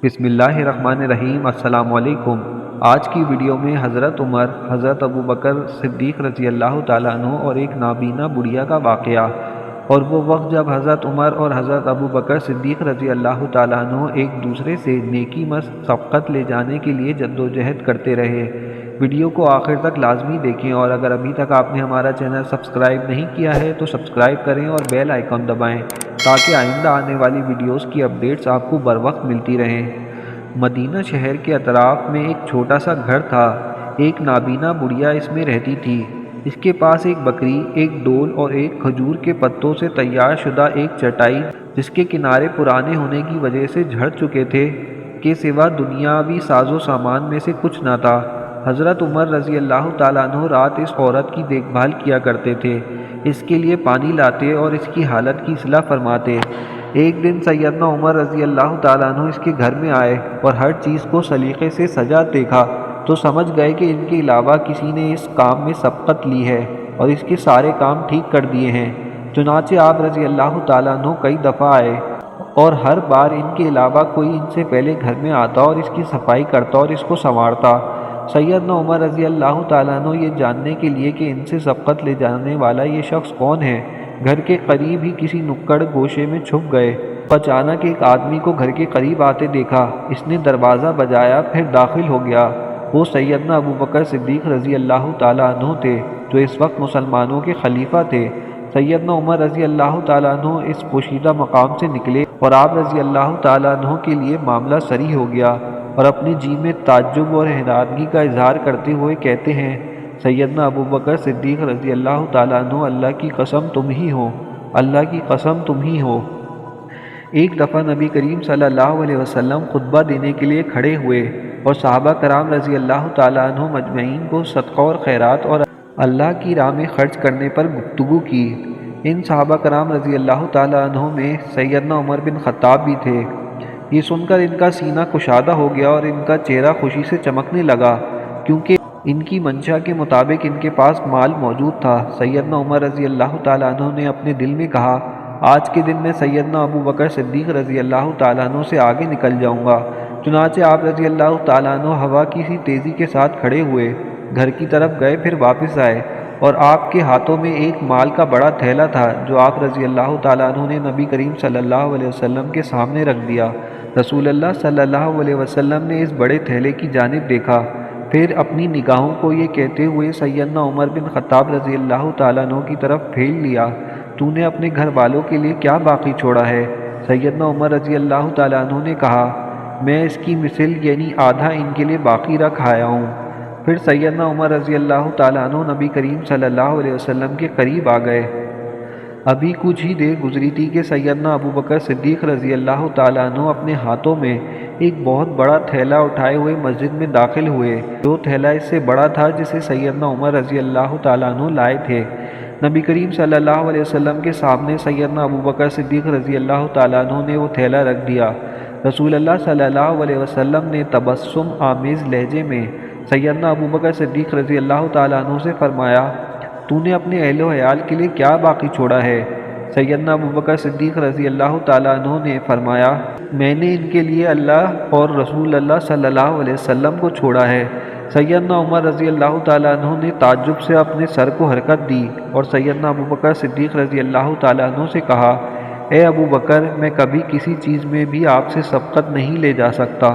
بسم اللہ الرحمن الرحیم۔ السلام علیکم۔ آج کی ویڈیو میں حضرت عمر، حضرت ابوبکر صدیق رضی اللہ تعالیٰ عنہ اور ایک نابینا بڑھیا کا واقعہ، اور وہ وقت جب حضرت عمر اور حضرت ابوبکر صدیق رضی اللہ تعالیٰ عنہ ایک دوسرے سے نیکی میں سبقت لے جانے کے لیے جدوجہد کرتے رہے۔ ویڈیو کو آخر تک لازمی دیکھیں، اور اگر ابھی تک آپ نے ہمارا چینل سبسکرائب نہیں کیا ہے تو سبسکرائب کریں اور بیل آئیکن دبائیں تاکہ آئندہ آنے والی ویڈیوز کی اپڈیٹس آپ کو بروقت ملتی رہیں۔ مدینہ شہر کے اطراف میں ایک چھوٹا سا گھر تھا۔ ایک نابینا بڑھیا اس میں رہتی تھی۔ اس کے پاس ایک بکری، ایک ڈول اور ایک کھجور کے پتوں سے تیار شدہ ایک چٹائی، جس کے کنارے پرانے ہونے کی وجہ سے جھڑ چکے تھے، کے سوا دنیاوی ساز و سامان میں سے کچھ نہ تھا۔ حضرت عمر رضی اللہ تعالیٰ عنہ رات اس عورت کی دیکھ بھال کیا کرتے تھے، اس کے لیے پانی لاتے اور اس کی حالت کی اصلاح فرماتے۔ ایک دن سیدنا عمر رضی اللہ تعالیٰ عنہ اس کے گھر میں آئے اور ہر چیز کو سلیقے سے سجا دیکھا تو سمجھ گئے کہ ان کے علاوہ کسی نے اس کام میں سبقت لی ہے اور اس کے سارے کام ٹھیک کر دیے ہیں۔ چنانچہ آپ رضی اللہ تعالیٰ عنہ کئی دفعہ آئے اور ہر بار ان کے علاوہ کوئی ان سے پہلے گھر میں آتا اور اس کی صفائی کرتا اور اس کو سنوارتا۔ سیدنا عمر رضی اللہ تعالیٰ عنہ یہ جاننے کے لیے کہ ان سے سبقت لے جانے والا یہ شخص کون ہے، گھر کے قریب ہی کسی نکڑ گوشے میں چھپ گئے۔ اچانک ایک آدمی کو گھر کے قریب آتے دیکھا۔ اس نے دروازہ بجایا، پھر داخل ہو گیا۔ وہ سیدنا ابوبکر صدیق رضی اللہ تعالیٰ عنہ تھے، جو اس وقت مسلمانوں کے خلیفہ تھے۔ سیدنا عمر رضی اللہ تعالیٰ عنہ اس پوشیدہ مقام سے نکلے اور آپ رضی اللہ تعالیٰ عنہ کے لیے معاملہ سری ہو گیا، اور اپنے جی میں تعجب اور حیرانگی کا اظہار کرتے ہوئے کہتے ہیں: سیدنا ابوبکر صدیق رضی اللہ تعالیٰ عنہ، اللہ کی قسم تم ہی ہو، اللہ کی قسم تم ہی ہو۔ ایک دفعہ نبی کریم صلی اللہ علیہ وسلم خطبہ دینے کے لیے کھڑے ہوئے اور صحابہ کرام رضی اللہ تعالیٰ عنہ مجمعین کو صدقہ اور خیرات اور اللہ کی راہ میں خرچ کرنے پر گفتگو کی۔ ان صحابہ کرام رضی اللہ تعالیٰ عنہ میں سیدنا عمر بن خطاب بھی تھے۔ یہ سن کر ان کا سینہ کشادہ ہو گیا اور ان کا چہرہ خوشی سے چمکنے لگا، کیونکہ ان کی منشا کے مطابق ان کے پاس مال موجود تھا۔ سیدنا عمر رضی اللہ تعالیٰ عنہ نے اپنے دل میں کہا: آج کے دن میں سیدنا ابوبکر صدیق رضی اللہ تعالیٰ عنہ سے آگے نکل جاؤں گا۔ چنانچہ آپ رضی اللہ تعالیٰ عنہ ہوا کی سی تیزی کے ساتھ کھڑے ہوئے، گھر کی طرف گئے، پھر واپس آئے، اور آپ کے ہاتھوں میں ایک مال کا بڑا تھیلا تھا جو آپ رضی اللہ تعالیٰ عنہ نے نبی کریم صلی اللہ علیہ وسلم کے سامنے رکھ دیا۔ رسول اللہ صلی اللہ علیہ وسلم نے اس بڑے تھیلے کی جانب دیکھا، پھر اپنی نگاہوں کو یہ کہتے ہوئے سیدنا عمر بن خطاب رضی اللہ تعالیٰ عنہ کی طرف پھیر لیا: تو نے اپنے گھر والوں کے لیے کیا باقی چھوڑا ہے؟ سیدنا عمر رضی اللہ تعالیٰ عنہ نے کہا: میں اس کی مثل یعنی آدھا ان کے لیے باقی رکھ آیا ہوں۔ پھر سیدنا عمر رضی اللہ تعالیٰ عنہ نبی کریم صلی اللہ علیہ وسلم کے قریب آ گئے۔ ابھی کچھ ہی دیر گزری تھی کہ سیدنا ابوبکر صدیق رضی اللہ تعالیٰ عنہ اپنے ہاتھوں میں ایک بہت بڑا تھیلا اٹھائے ہوئے مسجد میں داخل ہوئے۔ جو تھیلا اس سے بڑا تھا جسے سیدنا عمر رضی اللہ تعالیٰ عنہ لائے تھے۔ نبی کریم صلی اللہ علیہ وسلم کے سامنے سیدنا ابوبکر صدیق رضی اللہ تعالیٰ عنہ نے وہ تھیلا رکھ دیا۔ رسول اللہ صلی اللہ علیہ وسلم نے تبسم آمیز لہجے میں سیدنا ابوبکر صدیق رضی اللہ تعالیٰ عنہ سے فرمایا: تو نے اپنے اہل و عیال کے لیے کیا باقی چھوڑا ہے؟ سیدنا ابوبکر صدیق رضی اللہ تعالیٰ عنہ نے فرمایا: میں نے ان کے لیے اللہ اور رسول اللہ صلی اللہ علیہ وسلم کو چھوڑا ہے۔ سیدنا عمر رضی اللہ تعالیٰ عنہ نے تعجب سے اپنے سر کو حرکت دی اور سیدنا ابوبکر صدیق رضی اللہ تعالیٰ عنہ سے کہا: اے ابو بکر، میں کبھی کسی چیز میں بھی آپ سے سبقت نہیں لے جا سکتا۔